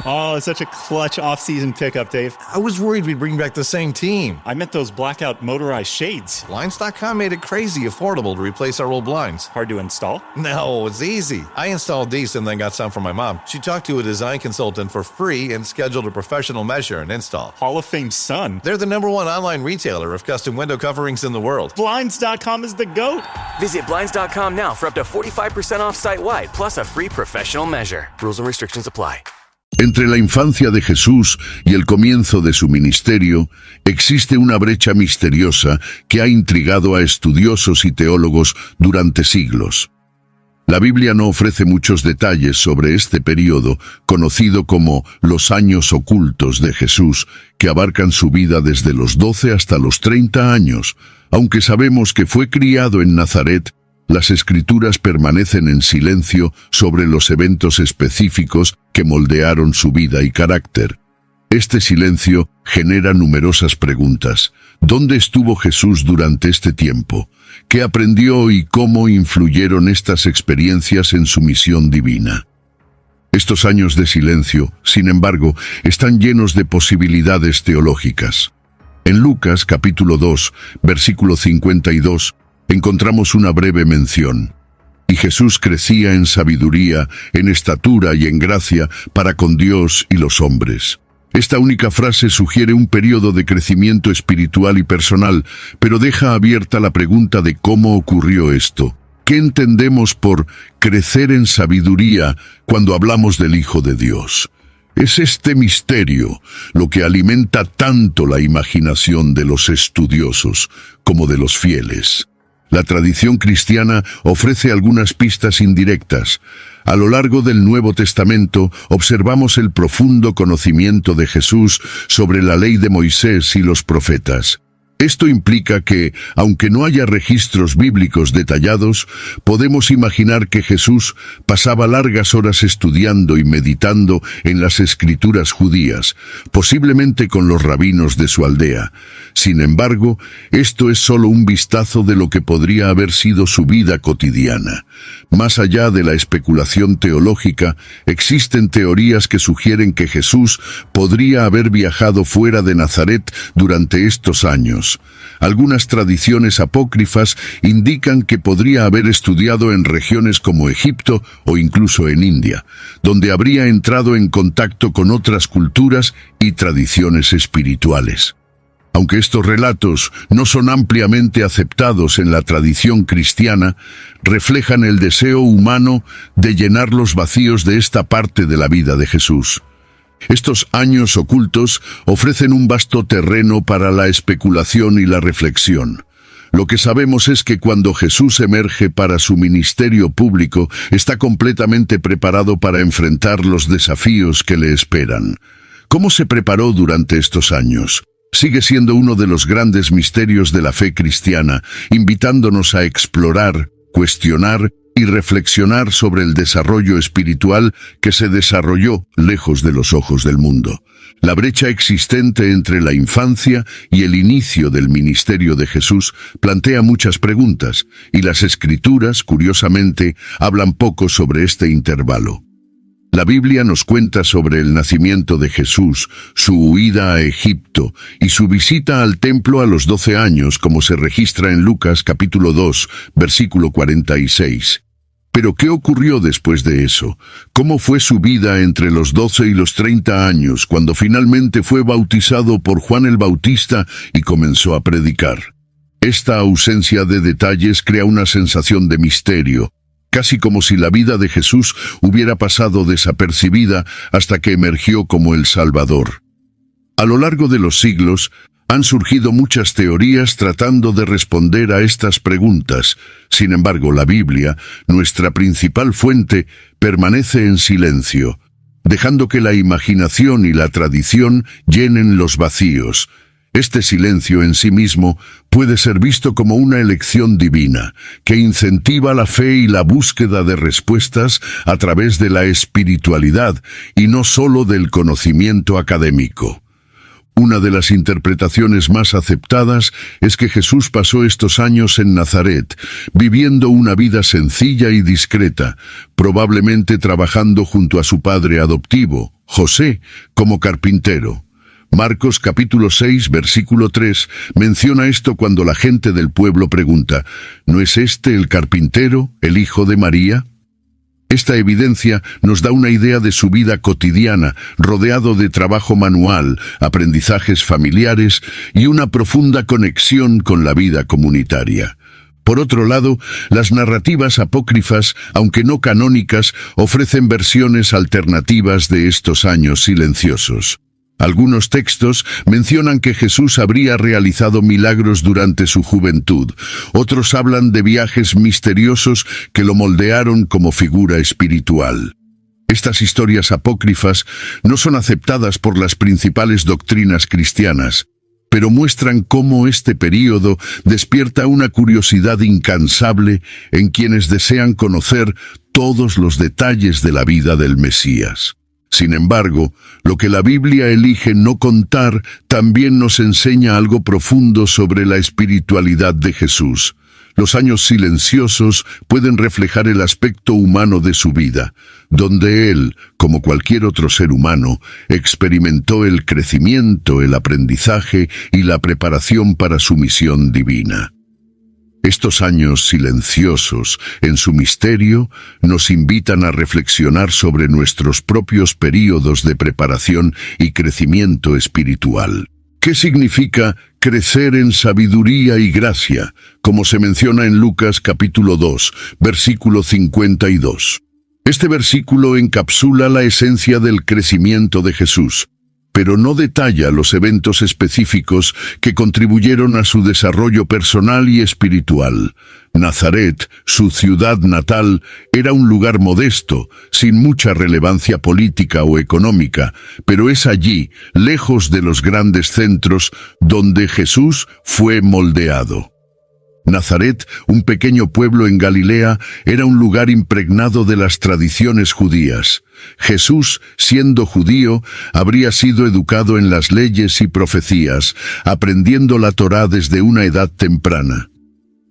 Oh, it's such a clutch off-season pickup, Dave. I was worried we'd bring back the same team. I meant those blackout motorized shades. Blinds.com made it crazy affordable to replace our old blinds. Hard to install? No, it's easy. I installed these and then got some for my mom. She talked to a design consultant for free and scheduled a professional measure and install. Hall of Fame son. They're the #1 online retailer of custom window coverings in the world. Blinds.com is the GOAT. Visit Blinds.com now for up to 45% off site-wide, plus a free professional measure. Rules and restrictions apply. Entre la infancia de Jesús y el comienzo de su ministerio, existe una brecha misteriosa que ha intrigado a estudiosos y teólogos durante siglos. La Biblia no ofrece muchos detalles sobre este período, conocido como los años ocultos de Jesús, que abarcan su vida desde los 12 hasta los 30 años. Aunque sabemos que fue criado en Nazaret, las Escrituras permanecen en silencio sobre los eventos específicos que moldearon su vida y carácter. Este silencio genera numerosas preguntas. ¿Dónde estuvo Jesús durante este tiempo? ¿Qué aprendió y cómo influyeron estas experiencias en su misión divina? Estos años de silencio, sin embargo, están llenos de posibilidades teológicas. En Lucas capítulo 2, versículo 52, encontramos una breve mención. Y Jesús crecía en sabiduría, en estatura y en gracia para con Dios y los hombres. Esta única frase sugiere un periodo de crecimiento espiritual y personal, pero deja abierta la pregunta de cómo ocurrió esto. ¿Qué entendemos por crecer en sabiduría cuando hablamos del Hijo de Dios? Es este misterio lo que alimenta tanto la imaginación de los estudiosos como de los fieles. La tradición cristiana ofrece algunas pistas indirectas. A lo largo del Nuevo Testamento observamos el profundo conocimiento de Jesús sobre la ley de Moisés y los profetas. Esto implica que, aunque no haya registros bíblicos detallados, podemos imaginar que Jesús pasaba largas horas estudiando y meditando en las escrituras judías, posiblemente con los rabinos de su aldea. Sin embargo, esto es solo un vistazo de lo que podría haber sido su vida cotidiana. Más allá de la especulación teológica, existen teorías que sugieren que Jesús podría haber viajado fuera de Nazaret durante estos años. Algunas tradiciones apócrifas indican que podría haber estudiado en regiones como Egipto o incluso en India, donde habría entrado en contacto con otras culturas y tradiciones espirituales. Aunque estos relatos no son ampliamente aceptados en la tradición cristiana, reflejan el deseo humano de llenar los vacíos de esta parte de la vida de Jesús. Estos años ocultos ofrecen un vasto terreno para la especulación y la reflexión. Lo que sabemos es que cuando Jesús emerge para su ministerio público, está completamente preparado para enfrentar los desafíos que le esperan. ¿Cómo se preparó durante estos años? Sigue siendo uno de los grandes misterios de la fe cristiana, invitándonos a explorar, cuestionar y reflexionar sobre el desarrollo espiritual que se desarrolló lejos de los ojos del mundo. La brecha existente entre la infancia y el inicio del ministerio de Jesús plantea muchas preguntas, y las Escrituras, curiosamente, hablan poco sobre este intervalo. La Biblia nos cuenta sobre el nacimiento de Jesús, su huida a Egipto y su visita al templo a los 12 años, como se registra en Lucas capítulo 2, versículo 46. Pero ¿qué ocurrió después de eso? ¿Cómo fue su vida entre los 12 y los 30 años, cuando finalmente fue bautizado por Juan el Bautista y comenzó a predicar? Esta ausencia de detalles crea una sensación de misterio, casi como si la vida de Jesús hubiera pasado desapercibida hasta que emergió como el Salvador. A lo largo de los siglos, han surgido muchas teorías tratando de responder a estas preguntas. Sin embargo, la Biblia, nuestra principal fuente, permanece en silencio, dejando que la imaginación y la tradición llenen los vacíos. Este silencio en sí mismo puede ser visto como una elección divina, que incentiva la fe y la búsqueda de respuestas a través de la espiritualidad y no solo del conocimiento académico. Una de las interpretaciones más aceptadas es que Jesús pasó estos años en Nazaret, viviendo una vida sencilla y discreta, probablemente trabajando junto a su padre adoptivo, José, como carpintero. Marcos capítulo 6, versículo 3, menciona esto cuando la gente del pueblo pregunta, ¿no es este el carpintero, el hijo de María? Esta evidencia nos da una idea de su vida cotidiana, rodeado de trabajo manual, aprendizajes familiares y una profunda conexión con la vida comunitaria. Por otro lado, las narrativas apócrifas, aunque no canónicas, ofrecen versiones alternativas de estos años silenciosos. Algunos textos mencionan que Jesús habría realizado milagros durante su juventud. Otros hablan de viajes misteriosos que lo moldearon como figura espiritual. Estas historias apócrifas no son aceptadas por las principales doctrinas cristianas, pero muestran cómo este período despierta una curiosidad incansable en quienes desean conocer todos los detalles de la vida del Mesías. Sin embargo, lo que la Biblia elige no contar también nos enseña algo profundo sobre la espiritualidad de Jesús. Los años silenciosos pueden reflejar el aspecto humano de su vida, donde él, como cualquier otro ser humano, experimentó el crecimiento, el aprendizaje y la preparación para su misión divina. Estos años silenciosos, en su misterio, nos invitan a reflexionar sobre nuestros propios períodos de preparación y crecimiento espiritual. ¿Qué significa crecer en sabiduría y gracia, como se menciona en Lucas capítulo 2, versículo 52? Este versículo encapsula la esencia del crecimiento de Jesús, pero no detalla los eventos específicos que contribuyeron a su desarrollo personal y espiritual. Nazaret, su ciudad natal, era un lugar modesto, sin mucha relevancia política o económica, pero es allí, lejos de los grandes centros, donde Jesús fue moldeado. Nazaret, un pequeño pueblo en Galilea, era un lugar impregnado de las tradiciones judías. Jesús, siendo judío, habría sido educado en las leyes y profecías, aprendiendo la Torá desde una edad temprana.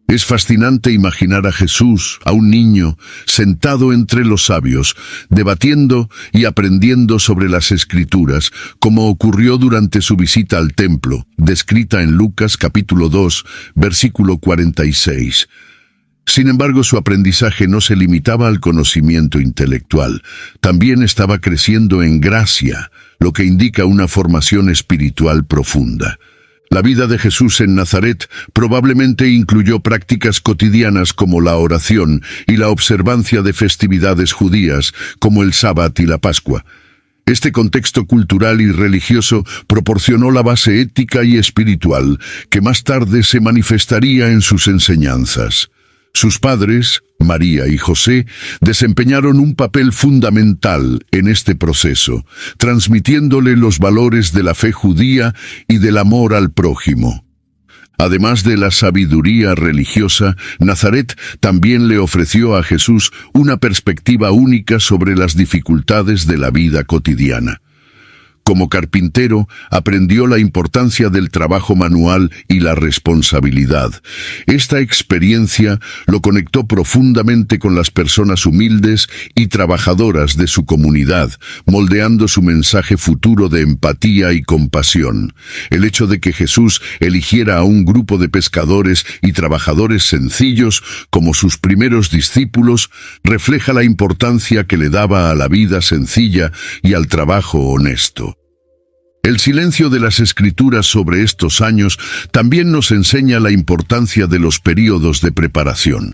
Es fascinante imaginar a Jesús, a un niño, sentado entre los sabios, debatiendo y aprendiendo sobre las Escrituras, como ocurrió durante su visita al templo, descrita en Lucas capítulo 2, versículo 46. Sin embargo, su aprendizaje no se limitaba al conocimiento intelectual, también estaba creciendo en gracia, lo que indica una formación espiritual profunda. La vida de Jesús en Nazaret probablemente incluyó prácticas cotidianas como la oración y la observancia de festividades judías, como el Sábat y la Pascua. Este contexto cultural y religioso proporcionó la base ética y espiritual que más tarde se manifestaría en sus enseñanzas. Sus padres, María y José, desempeñaron un papel fundamental en este proceso, transmitiéndole los valores de la fe judía y del amor al prójimo. Además de la sabiduría religiosa, Nazaret también le ofreció a Jesús una perspectiva única sobre las dificultades de la vida cotidiana. Como carpintero, aprendió la importancia del trabajo manual y la responsabilidad. Esta experiencia lo conectó profundamente con las personas humildes y trabajadoras de su comunidad, moldeando su mensaje futuro de empatía y compasión. El hecho de que Jesús eligiera a un grupo de pescadores y trabajadores sencillos como sus primeros discípulos refleja la importancia que le daba a la vida sencilla y al trabajo honesto. El silencio de las Escrituras sobre estos años también nos enseña la importancia de los períodos de preparación.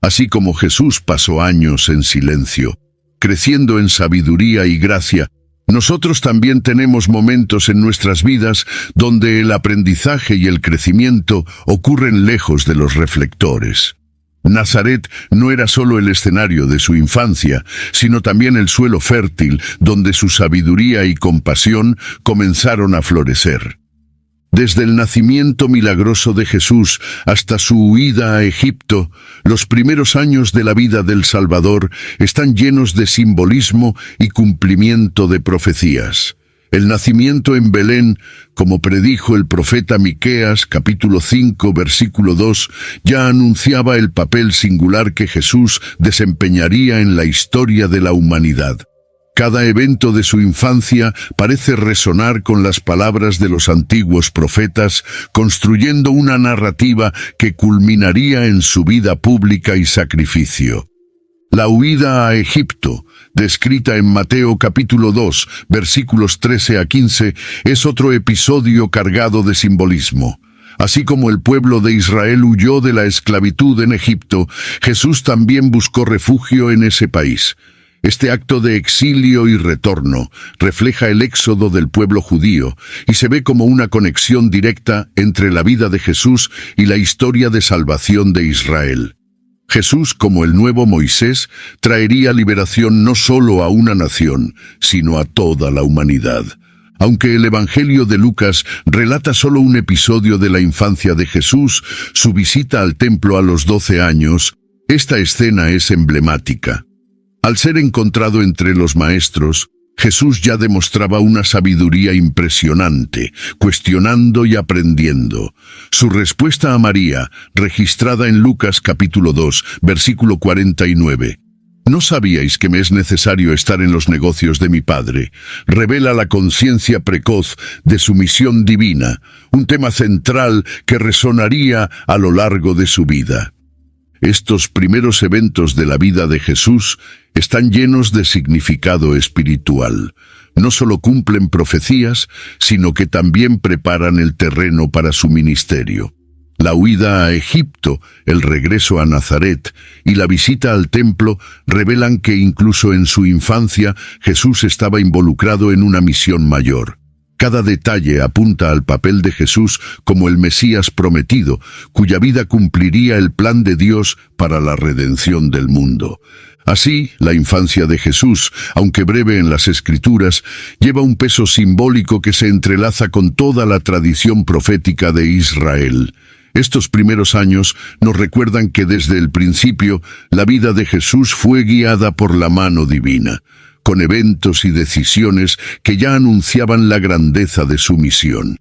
Así como Jesús pasó años en silencio, creciendo en sabiduría y gracia, nosotros también tenemos momentos en nuestras vidas donde el aprendizaje y el crecimiento ocurren lejos de los reflectores. Nazaret no era solo el escenario de su infancia, sino también el suelo fértil donde su sabiduría y compasión comenzaron a florecer. Desde el nacimiento milagroso de Jesús hasta su huida a Egipto, los primeros años de la vida del Salvador están llenos de simbolismo y cumplimiento de profecías. El nacimiento en Belén, como predijo el profeta Miqueas, capítulo 5, versículo 2, ya anunciaba el papel singular que Jesús desempeñaría en la historia de la humanidad. Cada evento de su infancia parece resonar con las palabras de los antiguos profetas, construyendo una narrativa que culminaría en su vida pública y sacrificio. La huida a Egipto, descrita en Mateo capítulo 2, versículos 13 a 15, es otro episodio cargado de simbolismo. Así como el pueblo de Israel huyó de la esclavitud en Egipto, Jesús también buscó refugio en ese país. Este acto de exilio y retorno refleja el éxodo del pueblo judío y se ve como una conexión directa entre la vida de Jesús y la historia de salvación de Israel. Jesús, como el nuevo Moisés, traería liberación no solo a una nación, sino a toda la humanidad. Aunque el Evangelio de Lucas relata solo un episodio de la infancia de Jesús, su visita al templo a los 12 años, esta escena es emblemática. Al ser encontrado entre los maestros, Jesús ya demostraba una sabiduría impresionante, cuestionando y aprendiendo. Su respuesta a María, registrada en Lucas capítulo 2, versículo 49, «¿No sabíais que me es necesario estar en los negocios de mi Padre?», revela la conciencia precoz de su misión divina, un tema central que resonaría a lo largo de su vida. Estos primeros eventos de la vida de Jesús están llenos de significado espiritual. No solo cumplen profecías, sino que también preparan el terreno para su ministerio. La huida a Egipto, el regreso a Nazaret y la visita al templo revelan que incluso en su infancia Jesús estaba involucrado en una misión mayor. Cada detalle apunta al papel de Jesús como el Mesías prometido, cuya vida cumpliría el plan de Dios para la redención del mundo. Así, la infancia de Jesús, aunque breve en las Escrituras, lleva un peso simbólico que se entrelaza con toda la tradición profética de Israel. Estos primeros años nos recuerdan que desde el principio la vida de Jesús fue guiada por la mano divina, con eventos y decisiones que ya anunciaban la grandeza de su misión.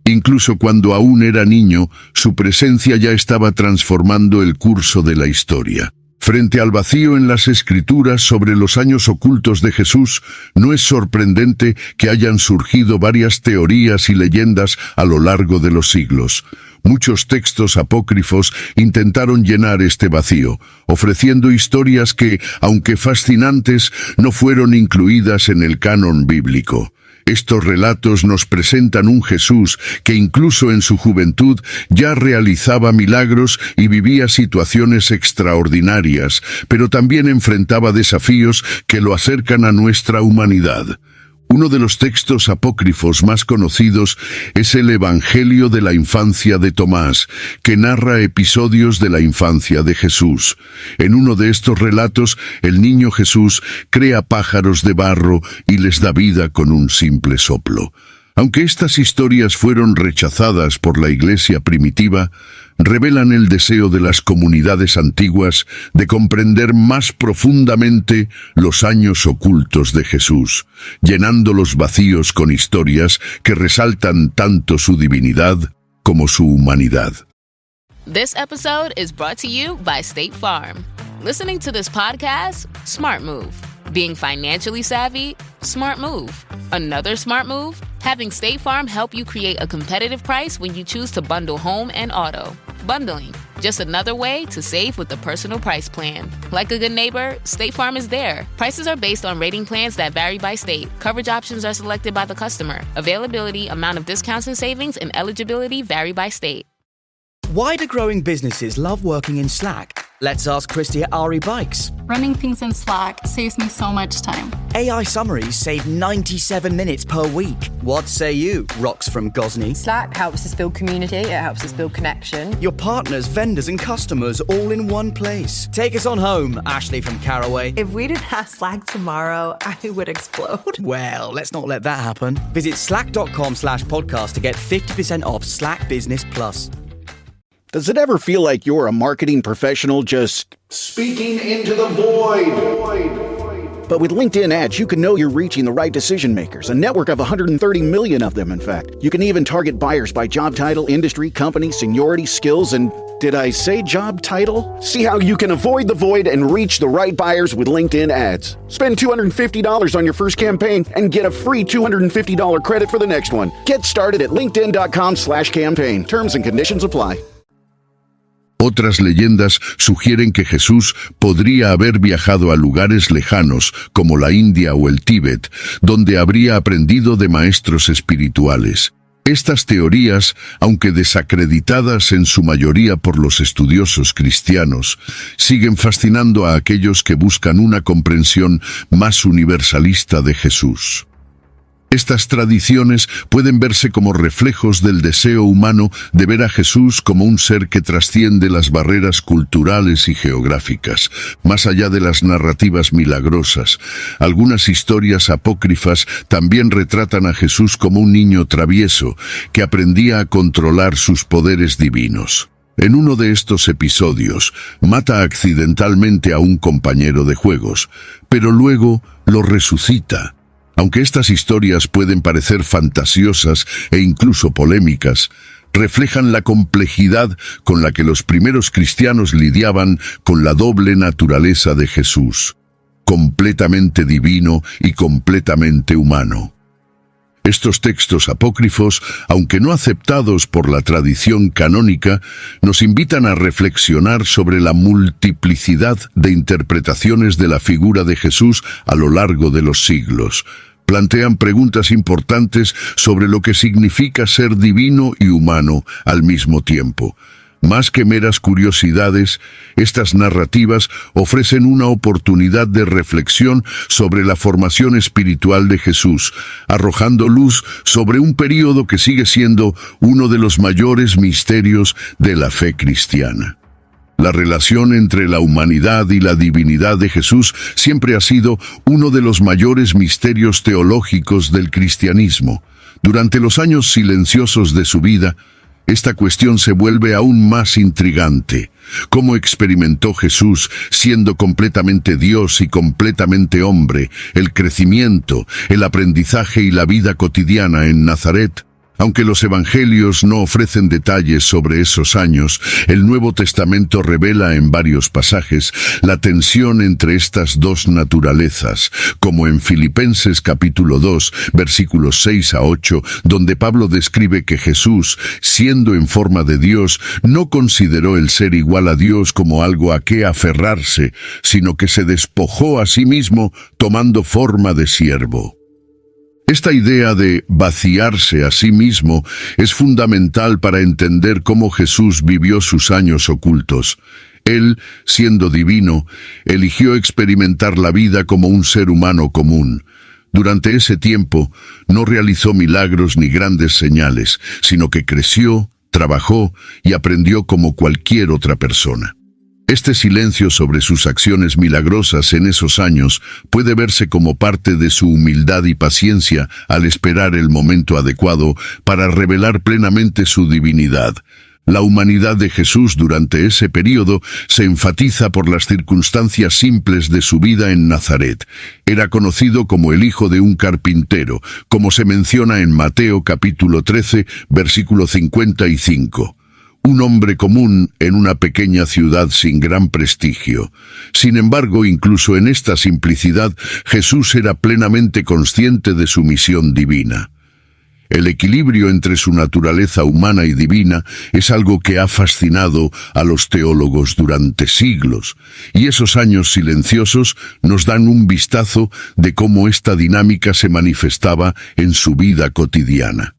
Incluso cuando aún era niño, su presencia ya estaba transformando el curso de la historia. Frente al vacío en las Escrituras sobre los años ocultos de Jesús, no es sorprendente que hayan surgido varias teorías y leyendas a lo largo de los siglos. Muchos textos apócrifos intentaron llenar este vacío, ofreciendo historias que, aunque fascinantes, no fueron incluidas en el canon bíblico. Estos relatos nos presentan un Jesús que incluso en su juventud ya realizaba milagros y vivía situaciones extraordinarias, pero también enfrentaba desafíos que lo acercan a nuestra humanidad. Uno de los textos apócrifos más conocidos es el Evangelio de la infancia de Tomás, que narra episodios de la infancia de Jesús. En uno de estos relatos, el niño Jesús crea pájaros de barro y les da vida con un simple soplo. Aunque estas historias fueron rechazadas por la Iglesia primitiva, revelan el deseo de las comunidades antiguas de comprender más profundamente los años ocultos de Jesús, llenando los vacíos con historias que resaltan tanto su divinidad como su humanidad. This episode is brought to you by State Farm. Listening to this podcast? Smart move. Being financially savvy? Smart move. Another smart move? Having State Farm help you create a competitive price when you choose to bundle home and auto. Bundling, just another way to save with the Personal Price Plan. Like a good neighbor, State Farm is there. Prices are based on rating plans that vary by state. Coverage options are selected by the customer. Availability, amount of discounts and savings, and eligibility vary by state. Why do growing businesses love working in Slack? Let's ask Christy at RE Bikes. Running things in Slack saves me so much time. AI summaries save 97 minutes per week. What say you, Rox from Gosney? Slack helps us build community, it helps us build connection. Your partners, vendors and customers all in one place. Take us on home, Ashley from Caraway. If we didn't have Slack tomorrow, I would explode. Well, let's not let that happen. Visit slack.com/podcast to get 50% off Slack Business Plus. Does it ever feel like you're a marketing professional just speaking into the void? But with LinkedIn ads, you can know you're reaching the right decision makers, a network of 130 million of them, in fact. You can even target buyers by job title, industry, company, seniority, skills, and did I say job title? See how you can avoid the void and reach the right buyers with LinkedIn ads. Spend $250 on your first campaign and get a free $250 credit for the next one. Get started at linkedin.com/campaign. Terms and conditions apply. Otras leyendas sugieren que Jesús podría haber viajado a lugares lejanos, como la India o el Tíbet, donde habría aprendido de maestros espirituales. Estas teorías, aunque desacreditadas en su mayoría por los estudiosos cristianos, siguen fascinando a aquellos que buscan una comprensión más universalista de Jesús. Estas tradiciones pueden verse como reflejos del deseo humano de ver a Jesús como un ser que trasciende las barreras culturales y geográficas, más allá de las narrativas milagrosas. Algunas historias apócrifas también retratan a Jesús como un niño travieso que aprendía a controlar sus poderes divinos. En uno de estos episodios, mata accidentalmente a un compañero de juegos, pero luego lo resucita. Aunque estas historias pueden parecer fantasiosas e incluso polémicas, reflejan la complejidad con la que los primeros cristianos lidiaban con la doble naturaleza de Jesús, completamente divino y completamente humano. Estos textos apócrifos, aunque no aceptados por la tradición canónica, nos invitan a reflexionar sobre la multiplicidad de interpretaciones de la figura de Jesús a lo largo de los siglos. Plantean preguntas importantes sobre lo que significa ser divino y humano al mismo tiempo. Más que meras curiosidades, estas narrativas ofrecen una oportunidad de reflexión sobre la formación espiritual de Jesús, arrojando luz sobre un período que sigue siendo uno de los mayores misterios de la fe cristiana. La relación entre la humanidad y la divinidad de Jesús siempre ha sido uno de los mayores misterios teológicos del cristianismo. Durante los años silenciosos de su vida, esta cuestión se vuelve aún más intrigante. ¿Cómo experimentó Jesús, siendo completamente Dios y completamente hombre, el crecimiento, el aprendizaje y la vida cotidiana en Nazaret? Aunque los evangelios no ofrecen detalles sobre esos años, el Nuevo Testamento revela en varios pasajes la tensión entre estas dos naturalezas, como en Filipenses capítulo 2, versículos 6 a 8, donde Pablo describe que Jesús, siendo en forma de Dios, no consideró el ser igual a Dios como algo a qué aferrarse, sino que se despojó a sí mismo tomando forma de siervo. Esta idea de vaciarse a sí mismo es fundamental para entender cómo Jesús vivió sus años ocultos. Él, siendo divino, eligió experimentar la vida como un ser humano común. Durante ese tiempo, no realizó milagros ni grandes señales, sino que creció, trabajó y aprendió como cualquier otra persona. Este silencio sobre sus acciones milagrosas en esos años puede verse como parte de su humildad y paciencia al esperar el momento adecuado para revelar plenamente su divinidad. La humanidad de Jesús durante ese período se enfatiza por las circunstancias simples de su vida en Nazaret. Era conocido como el hijo de un carpintero, como se menciona en Mateo capítulo 13, versículo 55. Un hombre común en una pequeña ciudad sin gran prestigio. Sin embargo, incluso en esta simplicidad, Jesús era plenamente consciente de su misión divina. El equilibrio entre su naturaleza humana y divina es algo que ha fascinado a los teólogos durante siglos, y esos años silenciosos nos dan un vistazo de cómo esta dinámica se manifestaba en su vida cotidiana.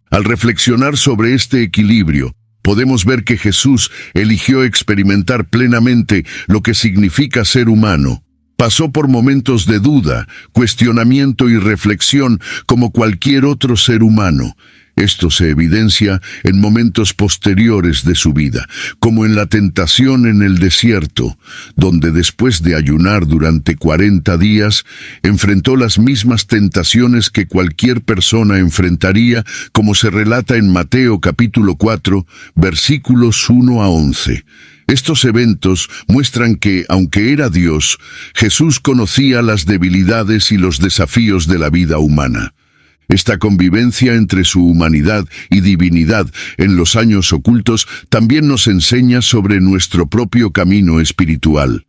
Al reflexionar sobre este equilibrio, podemos ver que Jesús eligió experimentar plenamente lo que significa ser humano. Pasó por momentos de duda, cuestionamiento y reflexión como cualquier otro ser humano. Esto se evidencia en momentos posteriores de su vida, como en la tentación en el desierto, donde después de ayunar durante 40 días, enfrentó las mismas tentaciones que cualquier persona enfrentaría, como se relata en Mateo capítulo 4, versículos 1 a 11. Estos eventos muestran que, aunque era Dios, Jesús conocía las debilidades y los desafíos de la vida humana. Esta convivencia entre su humanidad y divinidad en los años ocultos también nos enseña sobre nuestro propio camino espiritual.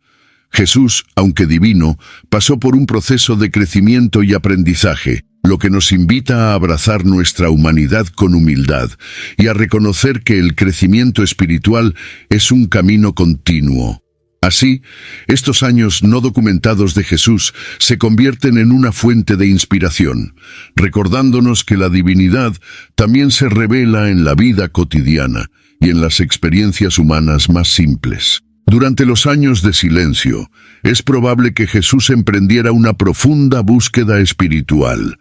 Jesús, aunque divino, pasó por un proceso de crecimiento y aprendizaje, lo que nos invita a abrazar nuestra humanidad con humildad y a reconocer que el crecimiento espiritual es un camino continuo. Así, estos años no documentados de Jesús se convierten en una fuente de inspiración, recordándonos que la divinidad también se revela en la vida cotidiana y en las experiencias humanas más simples. Durante los años de silencio, es probable que Jesús emprendiera una profunda búsqueda espiritual.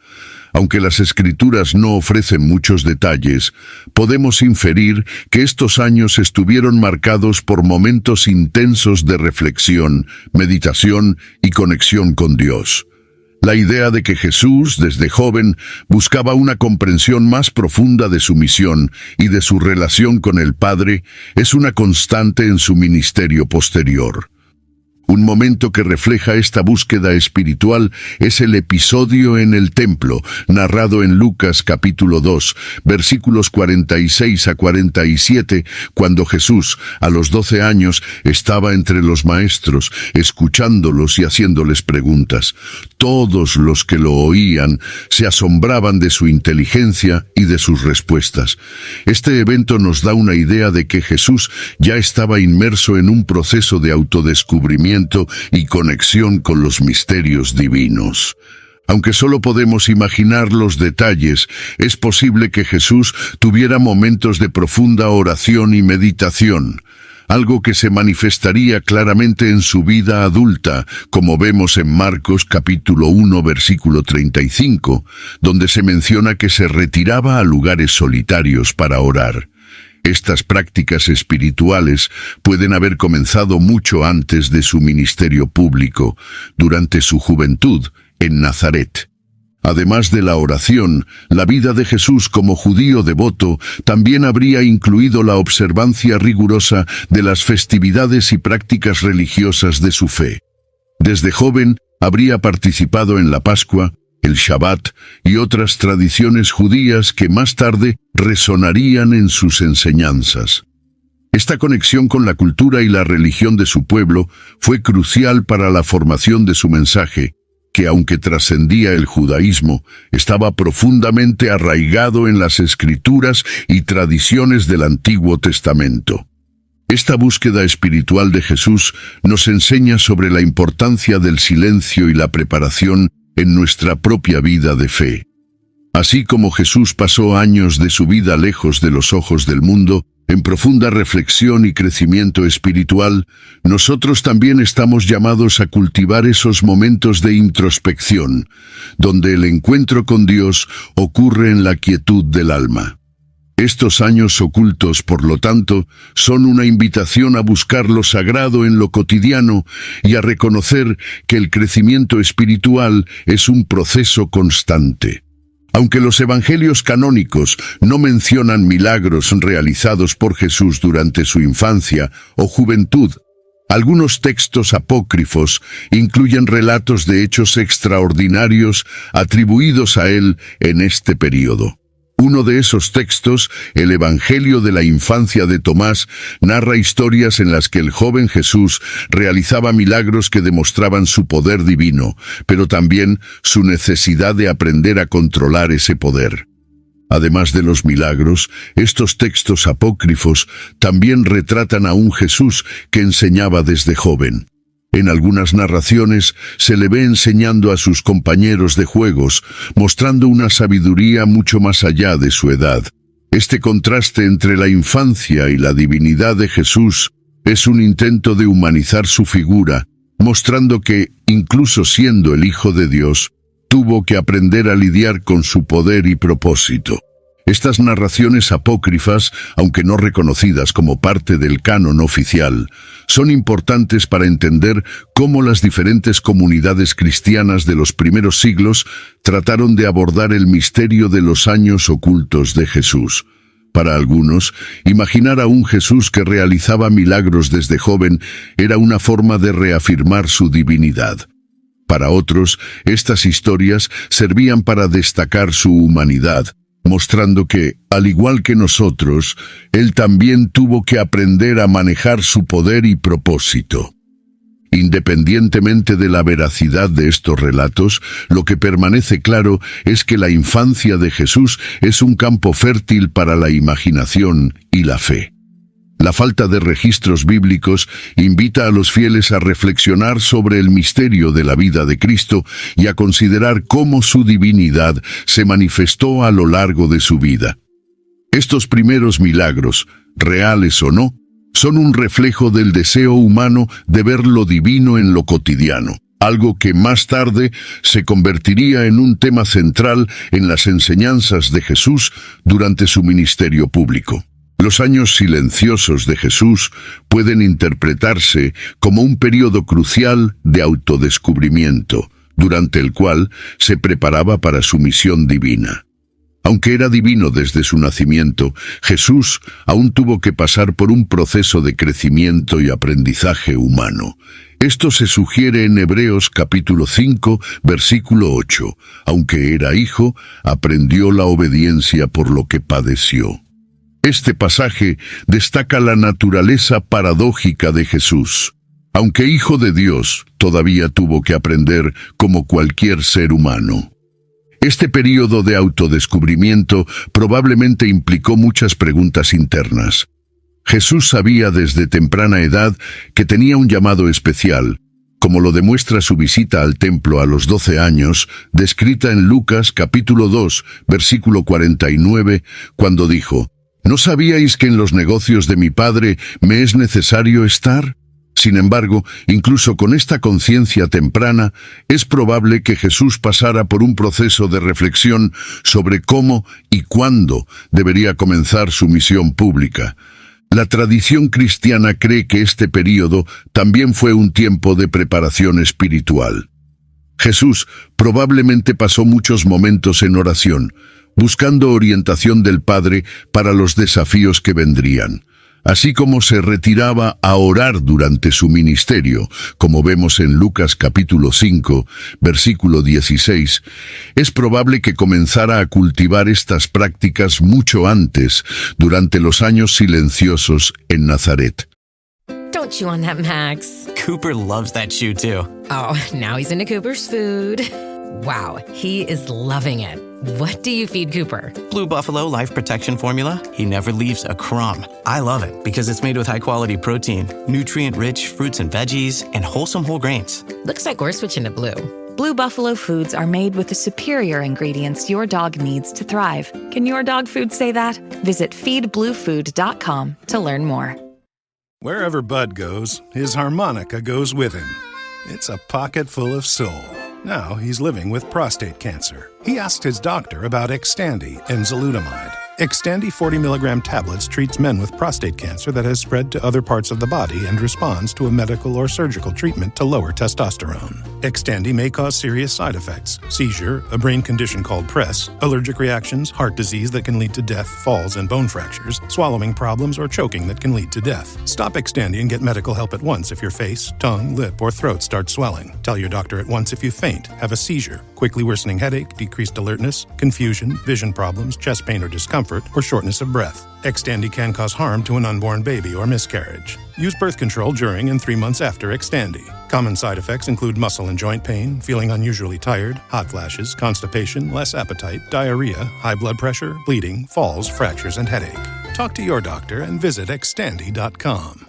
Aunque las Escrituras no ofrecen muchos detalles, podemos inferir que estos años estuvieron marcados por momentos intensos de reflexión, meditación y conexión con Dios. La idea de que Jesús, desde joven, buscaba una comprensión más profunda de su misión y de su relación con el Padre es una constante en su ministerio posterior. Un momento que refleja esta búsqueda espiritual es el episodio en el templo, narrado en Lucas capítulo 2, versículos 46 a 47, cuando Jesús, a los 12 años, estaba entre los maestros, escuchándolos y haciéndoles preguntas. Todos los que lo oían se asombraban de su inteligencia y de sus respuestas. Este evento nos da una idea de que Jesús ya estaba inmerso en un proceso de autodescubrimiento y conexión con los misterios divinos. Aunque solo podemos imaginar los detalles, es posible que Jesús tuviera momentos de profunda oración y meditación, algo que se manifestaría claramente en su vida adulta, como vemos en Marcos capítulo 1 versículo 35, donde se menciona que se retiraba a lugares solitarios para orar. Estas prácticas espirituales pueden haber comenzado mucho antes de su ministerio público, durante su juventud, en Nazaret. Además de la oración, la vida de Jesús como judío devoto también habría incluido la observancia rigurosa de las festividades y prácticas religiosas de su fe. Desde joven habría participado en la Pascua, el Shabbat y otras tradiciones judías que más tarde resonarían en sus enseñanzas. Esta conexión con la cultura y la religión de su pueblo fue crucial para la formación de su mensaje, que aunque trascendía el judaísmo, estaba profundamente arraigado en las escrituras y tradiciones del Antiguo Testamento. Esta búsqueda espiritual de Jesús nos enseña sobre la importancia del silencio y la preparación en nuestra propia vida de fe. Así como Jesús pasó años de su vida lejos de los ojos del mundo, en profunda reflexión y crecimiento espiritual, nosotros también estamos llamados a cultivar esos momentos de introspección, donde el encuentro con Dios ocurre en la quietud del alma. Estos años ocultos, por lo tanto, son una invitación a buscar lo sagrado en lo cotidiano y a reconocer que el crecimiento espiritual es un proceso constante. Aunque los evangelios canónicos no mencionan milagros realizados por Jesús durante su infancia o juventud, algunos textos apócrifos incluyen relatos de hechos extraordinarios atribuidos a él en este período. Uno de esos textos, el Evangelio de la infancia de Tomás, narra historias en las que el joven Jesús realizaba milagros que demostraban su poder divino, pero también su necesidad de aprender a controlar ese poder. Además de los milagros, estos textos apócrifos también retratan a un Jesús que enseñaba desde joven. En algunas narraciones se le ve enseñando a sus compañeros de juegos, mostrando una sabiduría mucho más allá de su edad. Este contraste entre la infancia y la divinidad de Jesús es un intento de humanizar su figura, mostrando que, incluso siendo el Hijo de Dios, tuvo que aprender a lidiar con su poder y propósito. Estas narraciones apócrifas, aunque no reconocidas como parte del canon oficial, son importantes para entender cómo las diferentes comunidades cristianas de los primeros siglos trataron de abordar el misterio de los años ocultos de Jesús. Para algunos, imaginar a un Jesús que realizaba milagros desde joven era una forma de reafirmar su divinidad. Para otros, estas historias servían para destacar su humanidad, mostrando que, al igual que nosotros, él también tuvo que aprender a manejar su poder y propósito. Independientemente de la veracidad de estos relatos, lo que permanece claro es que la infancia de Jesús es un campo fértil para la imaginación y la fe. La falta de registros bíblicos invita a los fieles a reflexionar sobre el misterio de la vida de Cristo y a considerar cómo su divinidad se manifestó a lo largo de su vida. Estos primeros milagros, reales o no, son un reflejo del deseo humano de ver lo divino en lo cotidiano, algo que más tarde se convertiría en un tema central en las enseñanzas de Jesús durante su ministerio público. Los años silenciosos de Jesús pueden interpretarse como un período crucial de autodescubrimiento, durante el cual se preparaba para su misión divina. Aunque era divino desde su nacimiento, Jesús aún tuvo que pasar por un proceso de crecimiento y aprendizaje humano. Esto se sugiere en Hebreos capítulo 5, versículo 8. Aunque era hijo, aprendió la obediencia por lo que padeció. Este pasaje destaca la naturaleza paradójica de Jesús. Aunque hijo de Dios, todavía tuvo que aprender como cualquier ser humano. Este período de autodescubrimiento probablemente implicó muchas preguntas internas. Jesús sabía desde temprana edad que tenía un llamado especial, como lo demuestra su visita al templo a los 12 años, descrita en Lucas capítulo 2, versículo 49, cuando dijo: ¿No sabíais que en los negocios de mi Padre me es necesario estar? Sin embargo, incluso con esta conciencia temprana, es probable que Jesús pasara por un proceso de reflexión sobre cómo y cuándo debería comenzar su misión pública. La tradición cristiana cree que este período también fue un tiempo de preparación espiritual. Jesús probablemente pasó muchos momentos en oración, buscando orientación del Padre para los desafíos que vendrían, así como se retiraba a orar durante su ministerio, como vemos en Lucas capítulo 5, versículo 16, es probable que comenzara a cultivar estas prácticas mucho antes, durante los años silenciosos en Nazaret. Don't chew on that, Max. Cooper loves that chew too. Oh, now he's into Cooper's food. Wow, he is loving it. What do you feed Cooper? Blue Buffalo Life Protection Formula. He never leaves a crumb. I love it because it's made with high-quality protein, nutrient-rich fruits and veggies, and wholesome whole grains. Looks like we're switching to Blue. Blue Buffalo foods are made with the superior ingredients your dog needs to thrive. Can your dog food say that? Visit feedbluefood.com to learn more. Wherever Bud goes, his harmonica goes with him. It's a pocket full of soul. Now he's living with prostate cancer. He asked his doctor about Xtandi and enzalutamide. Xtandi 40 milligram tablets treats men with prostate cancer that has spread to other parts of the body and responds to a medical or surgical treatment to lower testosterone. Xtandi may cause serious side effects: seizure, a brain condition called PRESS, allergic reactions, heart disease that can lead to death, falls and bone fractures, swallowing problems, or choking that can lead to death. Stop Xtandi and get medical help at once if your face, tongue, lip, or throat start swelling. Tell your doctor at once if you faint, have a seizure, quickly worsening headache, decreased alertness, confusion, vision problems, chest pain or discomfort, or shortness of breath. Xtandi can cause harm to an unborn baby or miscarriage. Use birth control during and 3 months after Xtandi. Common side effects include muscle and joint pain, feeling unusually tired, hot flashes, constipation, less appetite, diarrhea, high blood pressure, bleeding, falls, fractures, and headache. Talk to your doctor and visit Xtandi.com.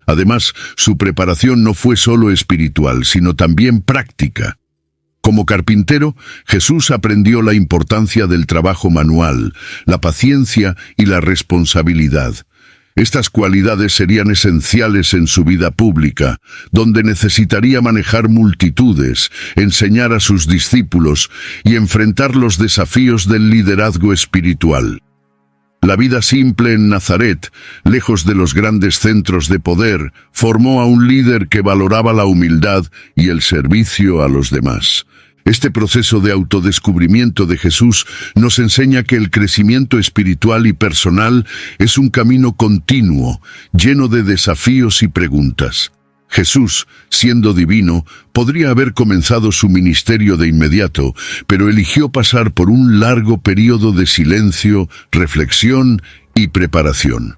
Además, su preparación no fue solo espiritual, sino también práctica. Como carpintero, Jesús aprendió la importancia del trabajo manual, la paciencia y la responsabilidad. Estas cualidades serían esenciales en su vida pública, donde necesitaría manejar multitudes, enseñar a sus discípulos y enfrentar los desafíos del liderazgo espiritual. La vida simple en Nazaret, lejos de los grandes centros de poder, formó a un líder que valoraba la humildad y el servicio a los demás. Este proceso de autodescubrimiento de Jesús nos enseña que el crecimiento espiritual y personal es un camino continuo, lleno de desafíos y preguntas. Jesús, siendo divino, podría haber comenzado su ministerio de inmediato, pero eligió pasar por un largo periodo de silencio, reflexión y preparación.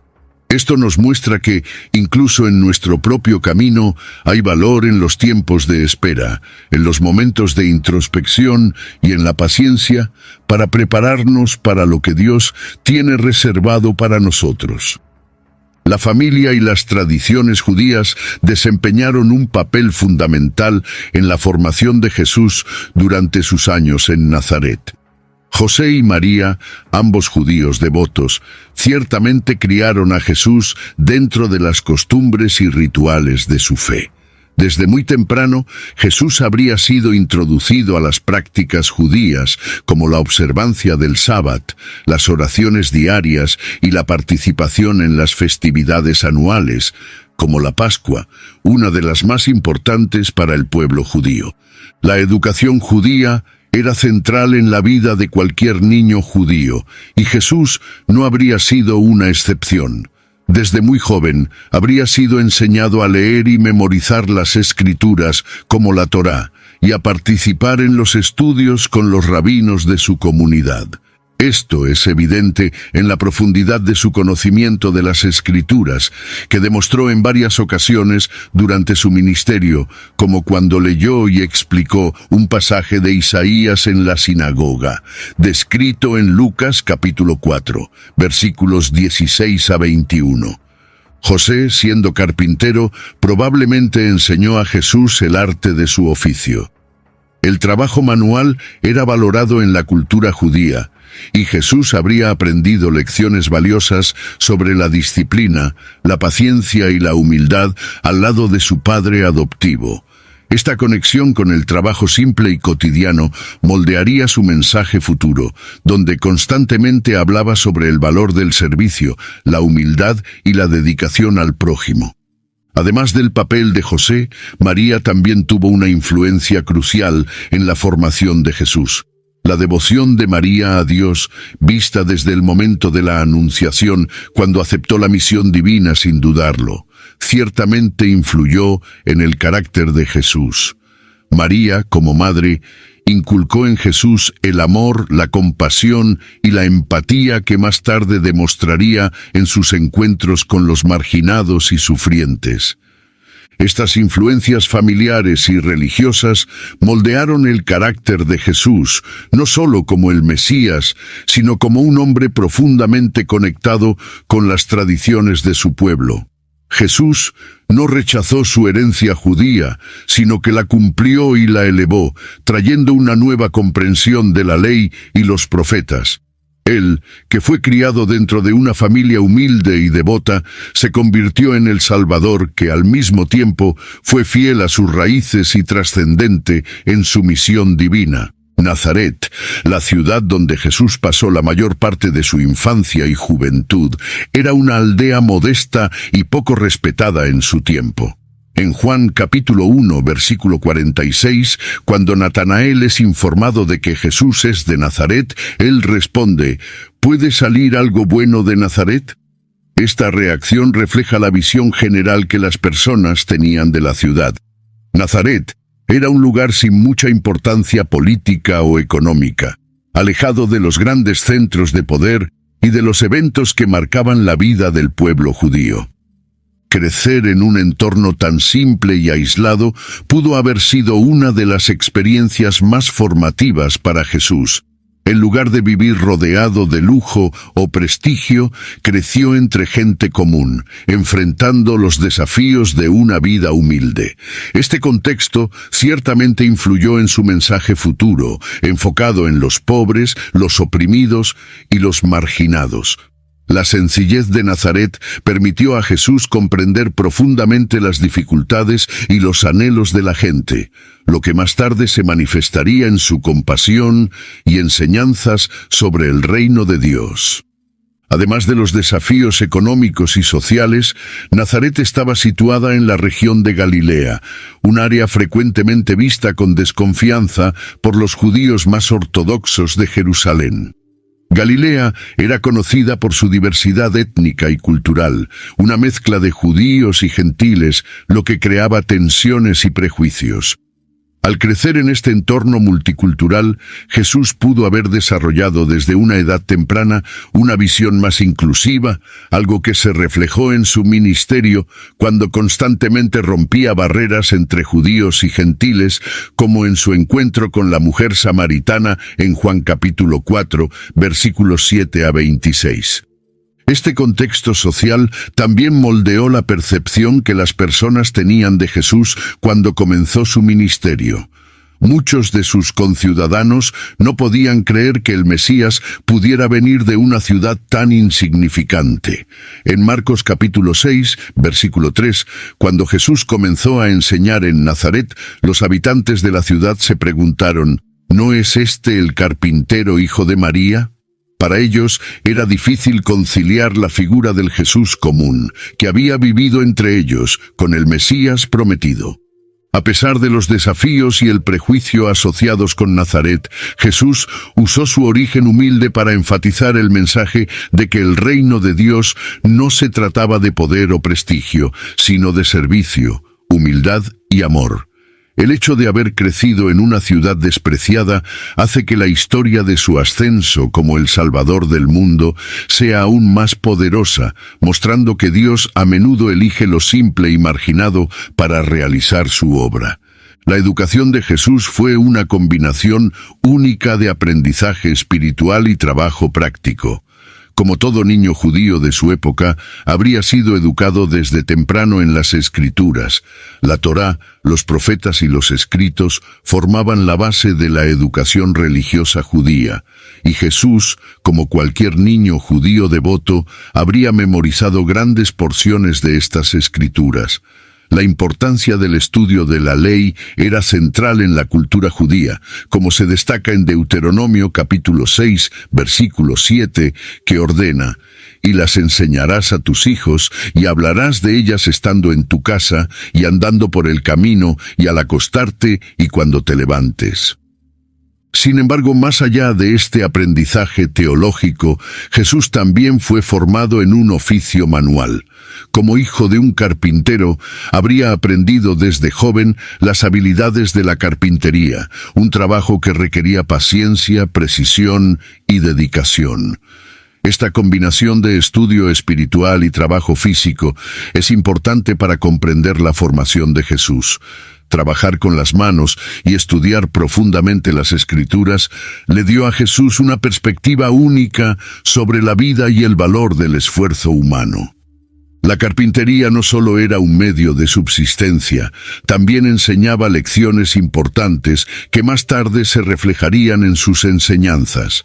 Esto nos muestra que, incluso en nuestro propio camino, hay valor en los tiempos de espera, en los momentos de introspección y en la paciencia para prepararnos para lo que Dios tiene reservado para nosotros. La familia y las tradiciones judías desempeñaron un papel fundamental en la formación de Jesús durante sus años en Nazaret. José y María, ambos judíos devotos, ciertamente criaron a Jesús dentro de las costumbres y rituales de su fe. Desde muy temprano, Jesús habría sido introducido a las prácticas judías, como la observancia del sábado, las oraciones diarias y la participación en las festividades anuales, como la Pascua, una de las más importantes para el pueblo judío. La educación judía era central en la vida de cualquier niño judío, y Jesús no habría sido una excepción. Desde muy joven habría sido enseñado a leer y memorizar las Escrituras como la Torá, y a participar en los estudios con los rabinos de su comunidad. Esto es evidente en la profundidad de su conocimiento de las Escrituras, que demostró en varias ocasiones durante su ministerio, como cuando leyó y explicó un pasaje de Isaías en la sinagoga, descrito en Lucas capítulo 4, versículos 16 a 21. José, siendo carpintero, probablemente enseñó a Jesús el arte de su oficio. El trabajo manual era valorado en la cultura judía, y Jesús habría aprendido lecciones valiosas sobre la disciplina, la paciencia y la humildad al lado de su padre adoptivo. Esta conexión con el trabajo simple y cotidiano moldearía su mensaje futuro, donde constantemente hablaba sobre el valor del servicio, la humildad y la dedicación al prójimo. Además del papel de José, María también tuvo una influencia crucial en la formación de Jesús. La devoción de María a Dios, vista desde el momento de la Anunciación, cuando aceptó la misión divina sin dudarlo, ciertamente influyó en el carácter de Jesús. María, como madre, inculcó en Jesús el amor, la compasión y la empatía que más tarde demostraría en sus encuentros con los marginados y sufrientes. Estas influencias familiares y religiosas moldearon el carácter de Jesús, no solo como el Mesías, sino como un hombre profundamente conectado con las tradiciones de su pueblo. Jesús no rechazó su herencia judía, sino que la cumplió y la elevó, trayendo una nueva comprensión de la ley y los profetas. Él, que fue criado dentro de una familia humilde y devota, se convirtió en el Salvador que al mismo tiempo fue fiel a sus raíces y trascendente en su misión divina. Nazaret, la ciudad donde Jesús pasó la mayor parte de su infancia y juventud, era una aldea modesta y poco respetada en su tiempo. En Juan capítulo 1, versículo 46, cuando Natanael es informado de que Jesús es de Nazaret, él responde: ¿puede salir algo bueno de Nazaret? Esta reacción refleja la visión general que las personas tenían de la ciudad. Nazaret era un lugar sin mucha importancia política o económica, alejado de los grandes centros de poder y de los eventos que marcaban la vida del pueblo judío. Crecer en un entorno tan simple y aislado pudo haber sido una de las experiencias más formativas para Jesús. En lugar de vivir rodeado de lujo o prestigio, creció entre gente común, enfrentando los desafíos de una vida humilde. Este contexto ciertamente influyó en su mensaje futuro, enfocado en los pobres, los oprimidos y los marginados. La sencillez de Nazaret permitió a Jesús comprender profundamente las dificultades y los anhelos de la gente, lo que más tarde se manifestaría en su compasión y enseñanzas sobre el reino de Dios. Además de los desafíos económicos y sociales, Nazaret estaba situada en la región de Galilea, un área frecuentemente vista con desconfianza por los judíos más ortodoxos de Jerusalén. Galilea era conocida por su diversidad étnica y cultural, una mezcla de judíos y gentiles, lo que creaba tensiones y prejuicios. Al crecer en este entorno multicultural, Jesús pudo haber desarrollado desde una edad temprana una visión más inclusiva, algo que se reflejó en su ministerio cuando constantemente rompía barreras entre judíos y gentiles, como en su encuentro con la mujer samaritana en Juan capítulo 4, versículos 7 a 26. Este contexto social también moldeó la percepción que las personas tenían de Jesús cuando comenzó su ministerio. Muchos de sus conciudadanos no podían creer que el Mesías pudiera venir de una ciudad tan insignificante. En Marcos capítulo 6, versículo 3, cuando Jesús comenzó a enseñar en Nazaret, los habitantes de la ciudad se preguntaron, ¿no es este el carpintero hijo de María? Para ellos era difícil conciliar la figura del Jesús común, que había vivido entre ellos, con el Mesías prometido. A pesar de los desafíos y el prejuicio asociados con Nazaret, Jesús usó su origen humilde para enfatizar el mensaje de que el reino de Dios no se trataba de poder o prestigio, sino de servicio, humildad y amor. El hecho de haber crecido en una ciudad despreciada hace que la historia de su ascenso como el Salvador del mundo sea aún más poderosa, mostrando que Dios a menudo elige lo simple y marginado para realizar su obra. La educación de Jesús fue una combinación única de aprendizaje espiritual y trabajo práctico. Como todo niño judío de su época, habría sido educado desde temprano en las Escrituras. La Torá, los profetas y los escritos formaban la base de la educación religiosa judía, y Jesús, como cualquier niño judío devoto, habría memorizado grandes porciones de estas Escrituras. La importancia del estudio de la ley era central en la cultura judía, como se destaca en Deuteronomio capítulo 6, versículo 7, que ordena, «Y las enseñarás a tus hijos, y hablarás de ellas estando en tu casa, y andando por el camino, y al acostarte, y cuando te levantes». Sin embargo, más allá de este aprendizaje teológico, Jesús también fue formado en un oficio manual. Como hijo de un carpintero, habría aprendido desde joven las habilidades de la carpintería, un trabajo que requería paciencia, precisión y dedicación. Esta combinación de estudio espiritual y trabajo físico es importante para comprender la formación de Jesús. Trabajar con las manos y estudiar profundamente las Escrituras le dio a Jesús una perspectiva única sobre la vida y el valor del esfuerzo humano. La carpintería no solo era un medio de subsistencia, también enseñaba lecciones importantes que más tarde se reflejarían en sus enseñanzas.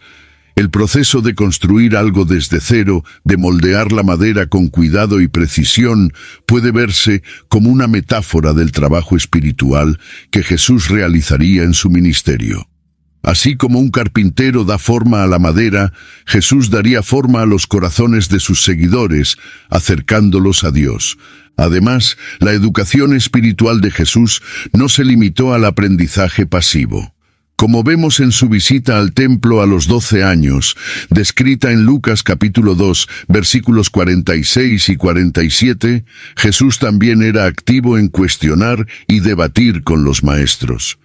El proceso de construir algo desde cero, de moldear la madera con cuidado y precisión, puede verse como una metáfora del trabajo espiritual que Jesús realizaría en su ministerio. Así como un carpintero da forma a la madera, Jesús daría forma a los corazones de sus seguidores, acercándolos a Dios. Además, la educación espiritual de Jesús no se limitó al aprendizaje pasivo. Como vemos en su visita al templo a los 12 años, descrita en Lucas capítulo 2, versículos 46 y 47, Jesús también era activo en cuestionar y debatir con los maestros.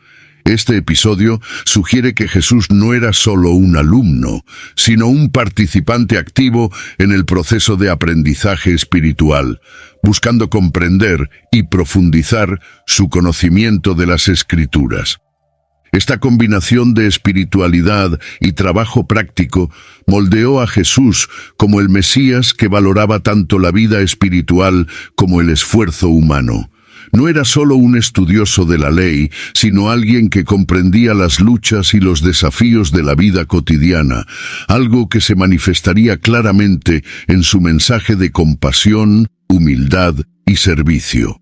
Este episodio sugiere que Jesús no era solo un alumno, sino un participante activo en el proceso de aprendizaje espiritual, buscando comprender y profundizar su conocimiento de las Escrituras. Esta combinación de espiritualidad y trabajo práctico moldeó a Jesús como el Mesías que valoraba tanto la vida espiritual como el esfuerzo humano. No era solo un estudioso de la ley, sino alguien que comprendía las luchas y los desafíos de la vida cotidiana, algo que se manifestaría claramente en su mensaje de compasión, humildad y servicio.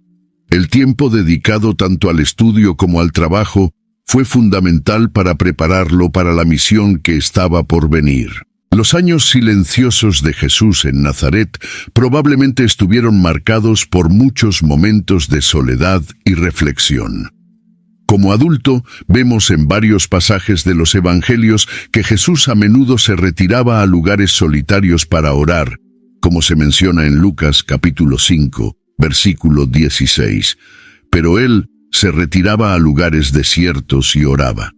El tiempo dedicado tanto al estudio como al trabajo fue fundamental para prepararlo para la misión que estaba por venir. Los años silenciosos de Jesús en Nazaret probablemente estuvieron marcados por muchos momentos de soledad y reflexión. Como adulto, vemos en varios pasajes de los Evangelios que Jesús a menudo se retiraba a lugares solitarios para orar, como se menciona en Lucas capítulo 5, versículo 16. Pero él se retiraba a lugares desiertos y oraba.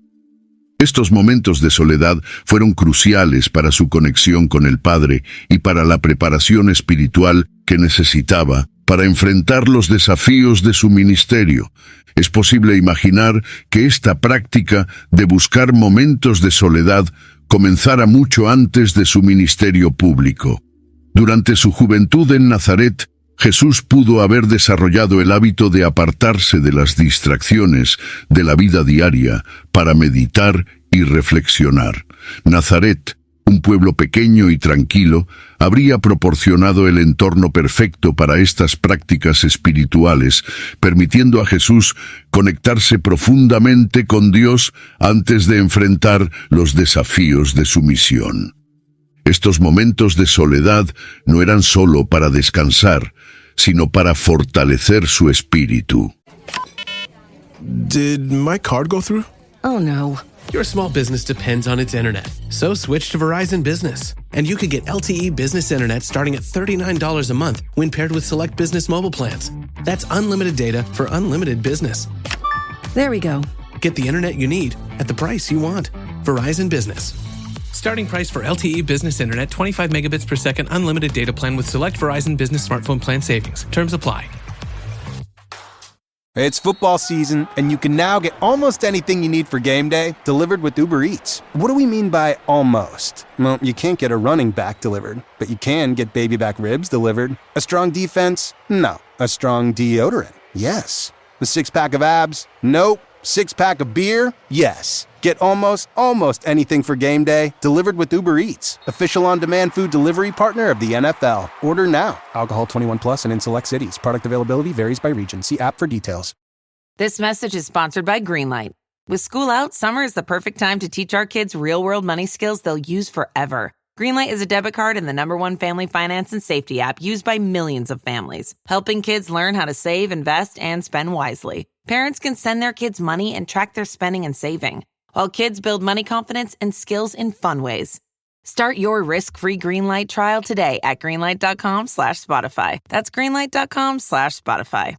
Estos momentos de soledad fueron cruciales para su conexión con el Padre y para la preparación espiritual que necesitaba para enfrentar los desafíos de su ministerio. Es posible imaginar que esta práctica de buscar momentos de soledad comenzara mucho antes de su ministerio público. Durante su juventud en Nazaret, Jesús pudo haber desarrollado el hábito de apartarse de las distracciones de la vida diaria para meditar y reflexionar. Nazaret, un pueblo pequeño y tranquilo, habría proporcionado el entorno perfecto para estas prácticas espirituales, permitiendo a Jesús conectarse profundamente con Dios antes de enfrentar los desafíos de su misión. Estos momentos de soledad no eran solo para descansar, sino para fortalecer su espíritu. Did my card go through? Oh no. Your small business depends on its internet, so switch to Verizon Business. And you can get LTE Business Internet starting at $39 a month when paired with select business mobile plans. That's unlimited data for unlimited business. There we go. Get the internet you need at the price you want. Verizon Business. Starting price for LTE Business Internet, 25 megabits per second, unlimited data plan with select Verizon Business smartphone plan savings. Terms apply. It's football season, and you can now get almost anything you need for game day delivered with Uber Eats. What do we mean by almost? Well, you can't get a running back delivered, but you can get baby back ribs delivered. A strong defense? No. A strong deodorant? Yes. A six-pack of abs? Nope. Six-pack of beer? Yes. Get almost anything for game day delivered with Uber Eats, official on-demand food delivery partner of the NFL. Order now. Alcohol 21 plus and in select cities. Product availability varies by region. See app for details. This message is sponsored by Greenlight. With school out, summer is the perfect time to teach our kids real-world money skills they'll use forever. Greenlight is a debit card and the #1 family finance and safety app used by millions of families, helping kids learn how to save, invest, and spend wisely. Parents can send their kids money and track their spending and saving, while kids build money confidence and skills in fun ways. Start your risk-free Greenlight trial today at greenlight.com/Spotify. That's greenlight.com/Spotify.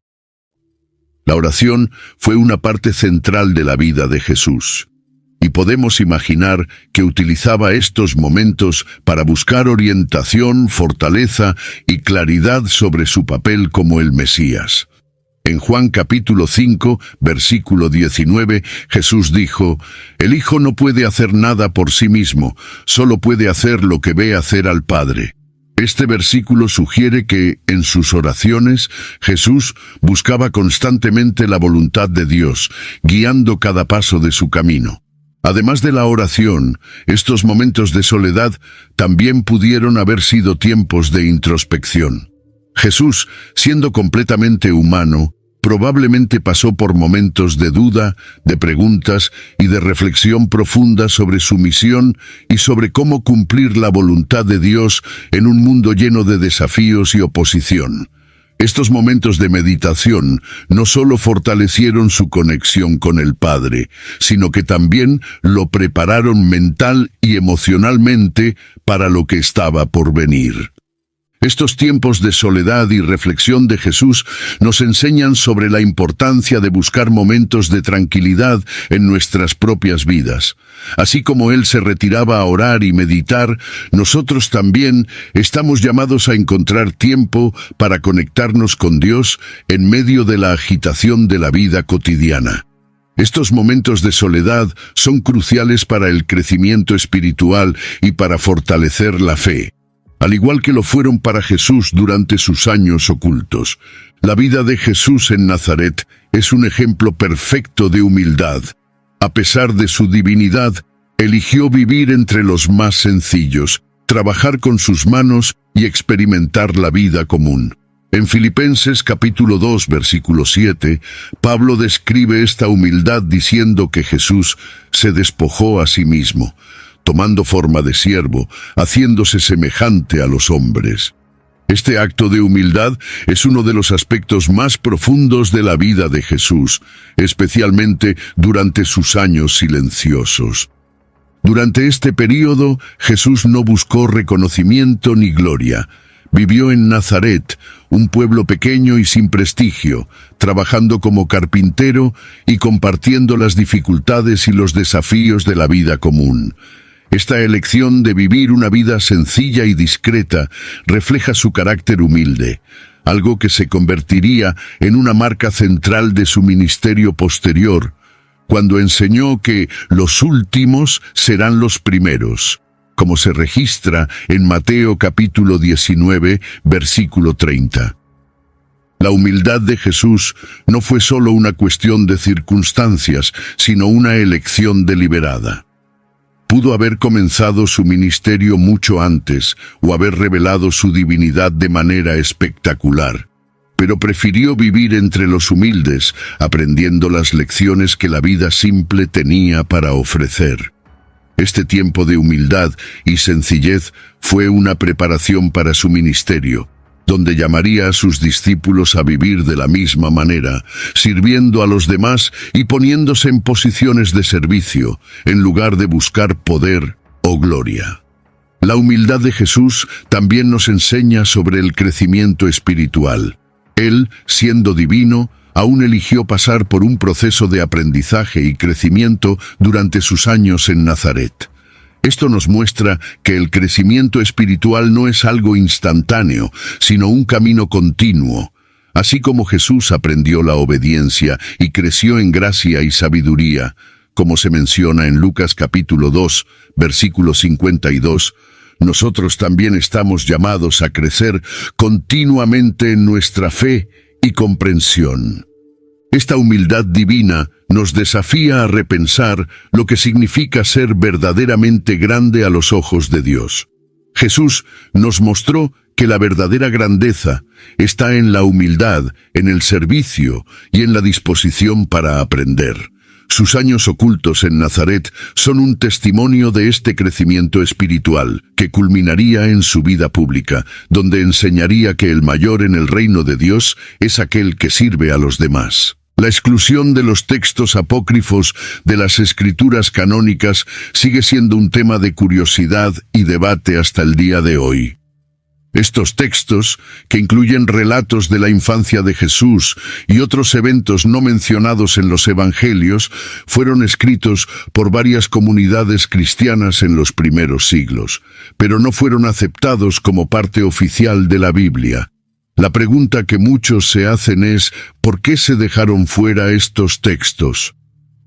La oración fue una parte central de la vida de Jesús. Y podemos imaginar que utilizaba estos momentos para buscar orientación, fortaleza y claridad sobre su papel como el Mesías. En Juan capítulo 5, versículo 19, Jesús dijo: «El Hijo no puede hacer nada por sí mismo, solo puede hacer lo que ve hacer al Padre». Este versículo sugiere que, en sus oraciones, Jesús buscaba constantemente la voluntad de Dios, guiando cada paso de su camino. Además de la oración, estos momentos de soledad también pudieron haber sido tiempos de introspección. Jesús, siendo completamente humano, probablemente pasó por momentos de duda, de preguntas y de reflexión profunda sobre su misión y sobre cómo cumplir la voluntad de Dios en un mundo lleno de desafíos y oposición. Estos momentos de meditación no solo fortalecieron su conexión con el Padre, sino que también lo prepararon mental y emocionalmente para lo que estaba por venir. Estos tiempos de soledad y reflexión de Jesús nos enseñan sobre la importancia de buscar momentos de tranquilidad en nuestras propias vidas. Así como Él se retiraba a orar y meditar, nosotros también estamos llamados a encontrar tiempo para conectarnos con Dios en medio de la agitación de la vida cotidiana. Estos momentos de soledad son cruciales para el crecimiento espiritual y para fortalecer la fe. Al igual que lo fueron para Jesús durante sus años ocultos. La vida de Jesús en Nazaret es un ejemplo perfecto de humildad. A pesar de su divinidad, eligió vivir entre los más sencillos, trabajar con sus manos y experimentar la vida común. En Filipenses capítulo 2, versículo 7, Pablo describe esta humildad diciendo que Jesús se despojó a sí mismo. tomando forma de siervo, haciéndose semejante a los hombres. Este acto de humildad es uno de los aspectos más profundos de la vida de Jesús, especialmente durante sus años silenciosos. Durante este período, Jesús no buscó reconocimiento ni gloria. Vivió en Nazaret, un pueblo pequeño y sin prestigio, trabajando como carpintero y compartiendo las dificultades y los desafíos de la vida común. Esta elección de vivir una vida sencilla y discreta refleja su carácter humilde, algo que se convertiría en una marca central de su ministerio posterior, cuando enseñó que los últimos serán los primeros, como se registra en Mateo capítulo 19, versículo 30. La humildad de Jesús no fue solo una cuestión de circunstancias, sino una elección deliberada. Pudo haber comenzado su ministerio mucho antes o haber revelado su divinidad de manera espectacular, pero prefirió vivir entre los humildes, aprendiendo las lecciones que la vida simple tenía para ofrecer. Este tiempo de humildad y sencillez fue una preparación para su ministerio, donde llamaría a sus discípulos a vivir de la misma manera, sirviendo a los demás y poniéndose en posiciones de servicio, en lugar de buscar poder o gloria. La humildad de Jesús también nos enseña sobre el crecimiento espiritual. Él, siendo divino, aún eligió pasar por un proceso de aprendizaje y crecimiento durante sus años en Nazaret. Esto nos muestra que el crecimiento espiritual no es algo instantáneo, sino un camino continuo. Así como Jesús aprendió la obediencia y creció en gracia y sabiduría, como se menciona en Lucas capítulo 2, versículo 52, nosotros también estamos llamados a crecer continuamente en nuestra fe y comprensión. Esta humildad divina nos desafía a repensar lo que significa ser verdaderamente grande a los ojos de Dios. Jesús nos mostró que la verdadera grandeza está en la humildad, en el servicio y en la disposición para aprender. Sus años ocultos en Nazaret son un testimonio de este crecimiento espiritual, que culminaría en su vida pública, donde enseñaría que el mayor en el reino de Dios es aquel que sirve a los demás. La exclusión de los textos apócrifos de las escrituras canónicas sigue siendo un tema de curiosidad y debate hasta el día de hoy. Estos textos, que incluyen relatos de la infancia de Jesús y otros eventos no mencionados en los evangelios, fueron escritos por varias comunidades cristianas en los primeros siglos, pero no fueron aceptados como parte oficial de la Biblia. La pregunta que muchos se hacen es, ¿por qué se dejaron fuera estos textos?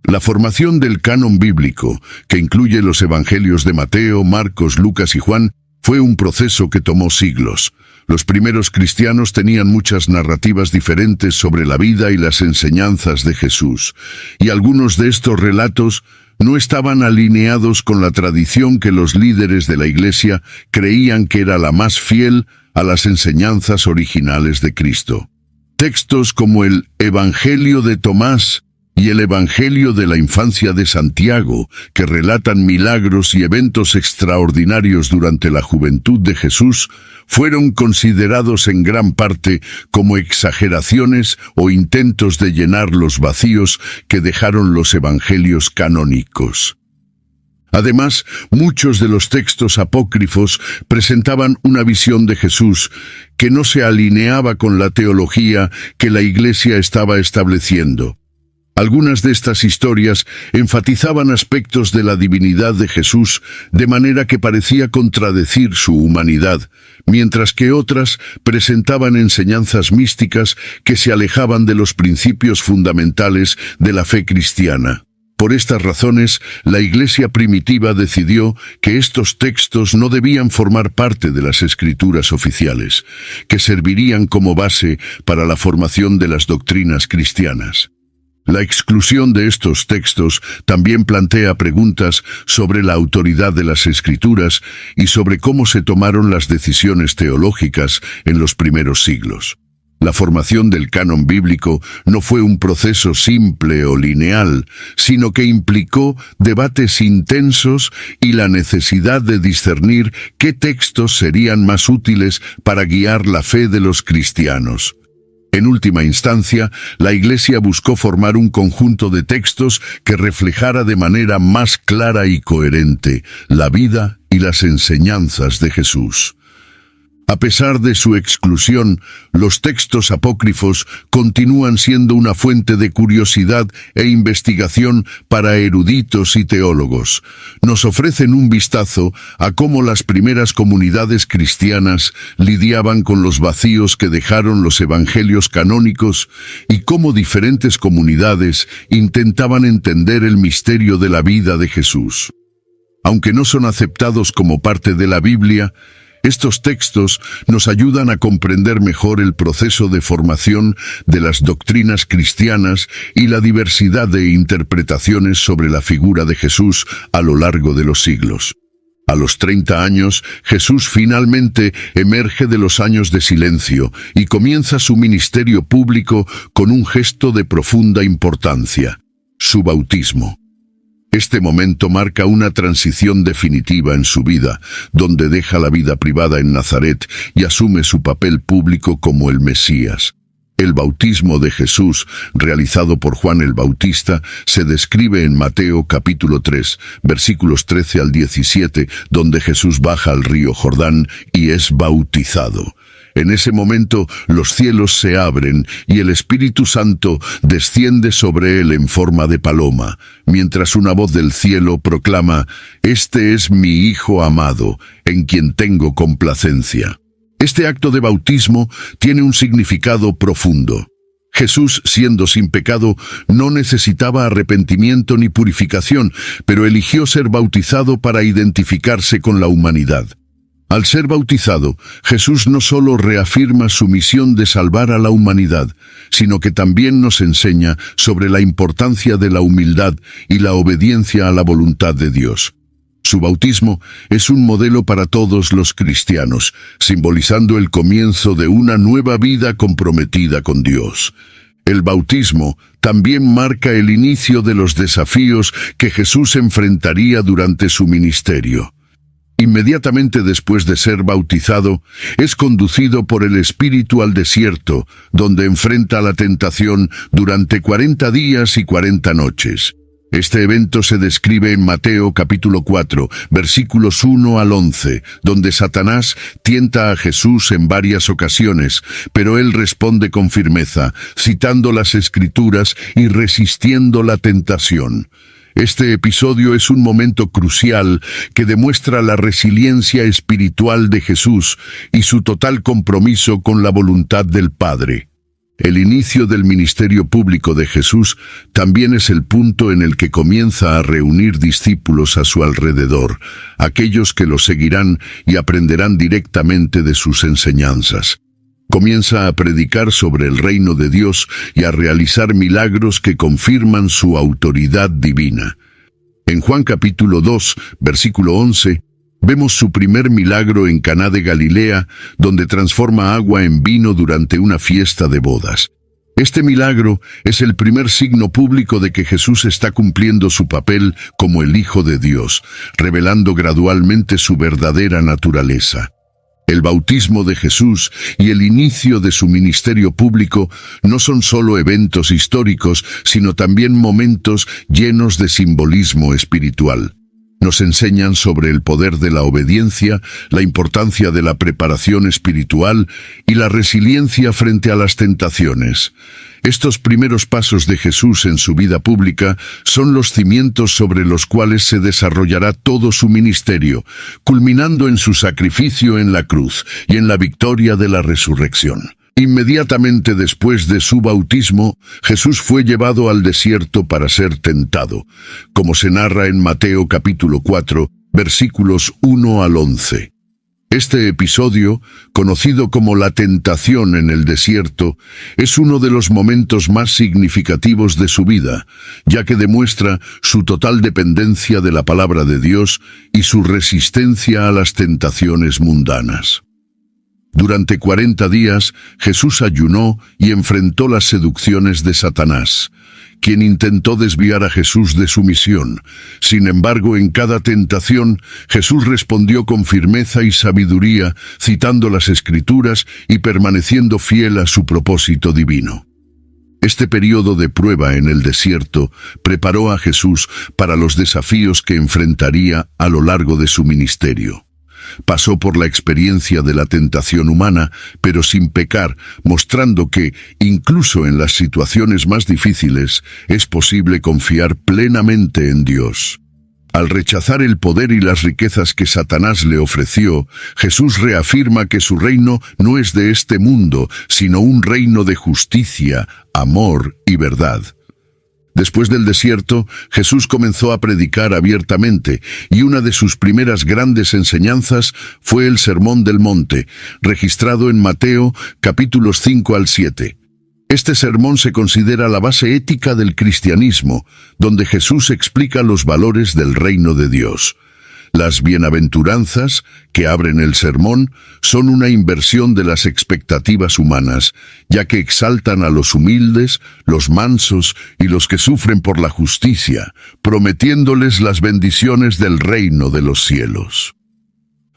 La formación del canon bíblico, que incluye los evangelios de Mateo, Marcos, Lucas y Juan, fue un proceso que tomó siglos. Los primeros cristianos tenían muchas narrativas diferentes sobre la vida y las enseñanzas de Jesús, y algunos de estos relatos no estaban alineados con la tradición que los líderes de la Iglesia creían que era la más fiel a las enseñanzas originales de Cristo. Textos como el Evangelio de Tomás y el Evangelio de la infancia de Santiago, que relatan milagros y eventos extraordinarios durante la juventud de Jesús, fueron considerados en gran parte como exageraciones o intentos de llenar los vacíos que dejaron los evangelios canónicos. Además, muchos de los textos apócrifos presentaban una visión de Jesús que no se alineaba con la teología que la Iglesia estaba estableciendo. Algunas de estas historias enfatizaban aspectos de la divinidad de Jesús de manera que parecía contradecir su humanidad, mientras que otras presentaban enseñanzas místicas que se alejaban de los principios fundamentales de la fe cristiana. Por estas razones, la Iglesia primitiva decidió que estos textos no debían formar parte de las escrituras oficiales, que servirían como base para la formación de las doctrinas cristianas. La exclusión de estos textos también plantea preguntas sobre la autoridad de las Escrituras y sobre cómo se tomaron las decisiones teológicas en los primeros siglos. La formación del canon bíblico no fue un proceso simple o lineal, sino que implicó debates intensos y la necesidad de discernir qué textos serían más útiles para guiar la fe de los cristianos. En última instancia, la Iglesia buscó formar un conjunto de textos que reflejara de manera más clara y coherente la vida y las enseñanzas de Jesús. A pesar de su exclusión, los textos apócrifos continúan siendo una fuente de curiosidad e investigación para eruditos y teólogos. Nos ofrecen un vistazo a cómo las primeras comunidades cristianas lidiaban con los vacíos que dejaron los evangelios canónicos y cómo diferentes comunidades intentaban entender el misterio de la vida de Jesús. Aunque no son aceptados como parte de la Biblia, estos textos nos ayudan a comprender mejor el proceso de formación de las doctrinas cristianas y la diversidad de interpretaciones sobre la figura de Jesús a lo largo de los siglos. A los 30 años, Jesús finalmente emerge de los años de silencio y comienza su ministerio público con un gesto de profunda importancia: su bautismo. Este momento marca una transición definitiva en su vida, donde deja la vida privada en Nazaret y asume su papel público como el Mesías. El bautismo de Jesús, realizado por Juan el Bautista, se describe en Mateo capítulo 3, versículos 13 al 17, donde Jesús baja al río Jordán y es bautizado. En ese momento los cielos se abren y el Espíritu Santo desciende sobre él en forma de paloma, mientras una voz del cielo proclama: «Este es mi Hijo amado, en quien tengo complacencia». Este acto de bautismo tiene un significado profundo. Jesús, siendo sin pecado, no necesitaba arrepentimiento ni purificación, pero eligió ser bautizado para identificarse con la humanidad. Al ser bautizado, Jesús no solo reafirma su misión de salvar a la humanidad, sino que también nos enseña sobre la importancia de la humildad y la obediencia a la voluntad de Dios. Su bautismo es un modelo para todos los cristianos, simbolizando el comienzo de una nueva vida comprometida con Dios. El bautismo también marca el inicio de los desafíos que Jesús enfrentaría durante su ministerio. Inmediatamente después de ser bautizado, es conducido por el Espíritu al desierto, donde enfrenta la tentación durante 40 días y 40 noches. Este evento se describe en Mateo capítulo 4, versículos 1 al 11, donde Satanás tienta a Jesús en varias ocasiones, pero él responde con firmeza, citando las Escrituras y resistiendo la tentación. Este episodio es un momento crucial que demuestra la resiliencia espiritual de Jesús y su total compromiso con la voluntad del Padre. El inicio del ministerio público de Jesús también es el punto en el que comienza a reunir discípulos a su alrededor, aquellos que lo seguirán y aprenderán directamente de sus enseñanzas. Comienza a predicar sobre el reino de Dios y a realizar milagros que confirman su autoridad divina. En Juan capítulo 2, versículo 11, vemos su primer milagro en Caná de Galilea, donde transforma agua en vino durante una fiesta de bodas. Este milagro es el primer signo público de que Jesús está cumpliendo su papel como el Hijo de Dios, revelando gradualmente su verdadera naturaleza. El bautismo de Jesús y el inicio de su ministerio público no son solo eventos históricos, sino también momentos llenos de simbolismo espiritual. Nos enseñan sobre el poder de la obediencia, la importancia de la preparación espiritual y la resiliencia frente a las tentaciones. Estos primeros pasos de Jesús en su vida pública son los cimientos sobre los cuales se desarrollará todo su ministerio, culminando en su sacrificio en la cruz y en la victoria de la resurrección. Inmediatamente después de su bautismo, Jesús fue llevado al desierto para ser tentado, como se narra en Mateo capítulo 4, versículos 1 al 11. Este episodio, conocido como la tentación en el desierto, es uno de los momentos más significativos de su vida, ya que demuestra su total dependencia de la palabra de Dios y su resistencia a las tentaciones mundanas. Durante 40 días, Jesús ayunó y enfrentó las seducciones de Satanás, quien intentó desviar a Jesús de su misión. Sin embargo, en cada tentación, Jesús respondió con firmeza y sabiduría, citando las Escrituras y permaneciendo fiel a su propósito divino. Este periodo de prueba en el desierto preparó a Jesús para los desafíos que enfrentaría a lo largo de su ministerio. Pasó por la experiencia de la tentación humana, pero sin pecar, mostrando que, incluso en las situaciones más difíciles, es posible confiar plenamente en Dios. Al rechazar el poder y las riquezas que Satanás le ofreció, Jesús reafirma que su reino no es de este mundo, sino un reino de justicia, amor y verdad. Después del desierto, Jesús comenzó a predicar abiertamente, y una de sus primeras grandes enseñanzas fue el Sermón del Monte, registrado en Mateo, capítulos 5 al 7. Este sermón se considera la base ética del cristianismo, donde Jesús explica los valores del reino de Dios. Las bienaventuranzas, que abren el sermón, son una inversión de las expectativas humanas, ya que exaltan a los humildes, los mansos y los que sufren por la justicia, prometiéndoles las bendiciones del reino de los cielos.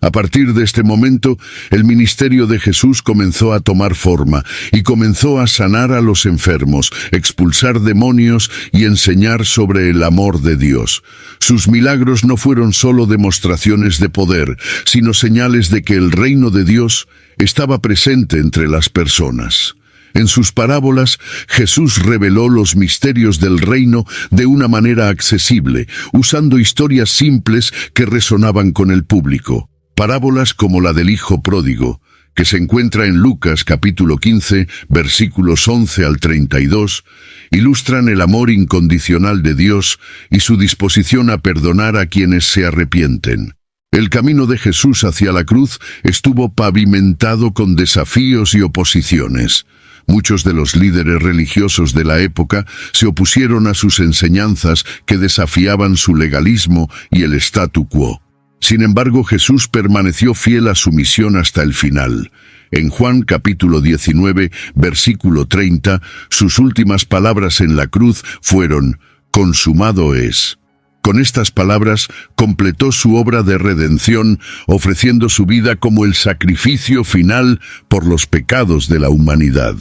A partir de este momento, el ministerio de Jesús comenzó a tomar forma y comenzó a sanar a los enfermos, expulsar demonios y enseñar sobre el amor de Dios. Sus milagros no fueron solo demostraciones de poder, sino señales de que el reino de Dios estaba presente entre las personas. En sus parábolas, Jesús reveló los misterios del reino de una manera accesible, usando historias simples que resonaban con el público. Parábolas como la del Hijo Pródigo, que se encuentra en Lucas capítulo 15, versículos 11 al 32, ilustran el amor incondicional de Dios y su disposición a perdonar a quienes se arrepienten. El camino de Jesús hacia la cruz estuvo pavimentado con desafíos y oposiciones. Muchos de los líderes religiosos de la época se opusieron a sus enseñanzas que desafiaban su legalismo y el statu quo. Sin embargo, Jesús permaneció fiel a su misión hasta el final. En Juan capítulo 19, versículo 30, sus últimas palabras en la cruz fueron: «Consumado es». Con estas palabras completó su obra de redención, ofreciendo su vida como el sacrificio final por los pecados de la humanidad.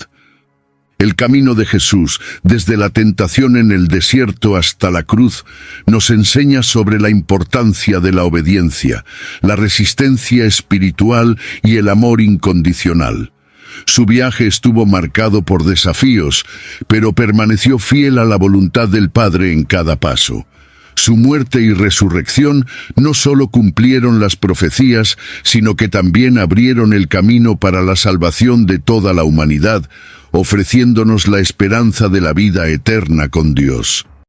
El camino de Jesús, desde la tentación en el desierto hasta la cruz, nos enseña sobre la importancia de la obediencia, la resistencia espiritual y el amor incondicional. Su viaje estuvo marcado por desafíos, pero permaneció fiel a la voluntad del Padre en cada paso. Su muerte y resurrección no solo cumplieron las profecías, sino que también abrieron el camino para la salvación de toda la humanidad, ofreciéndonos la esperanza de la vida eterna con Dios.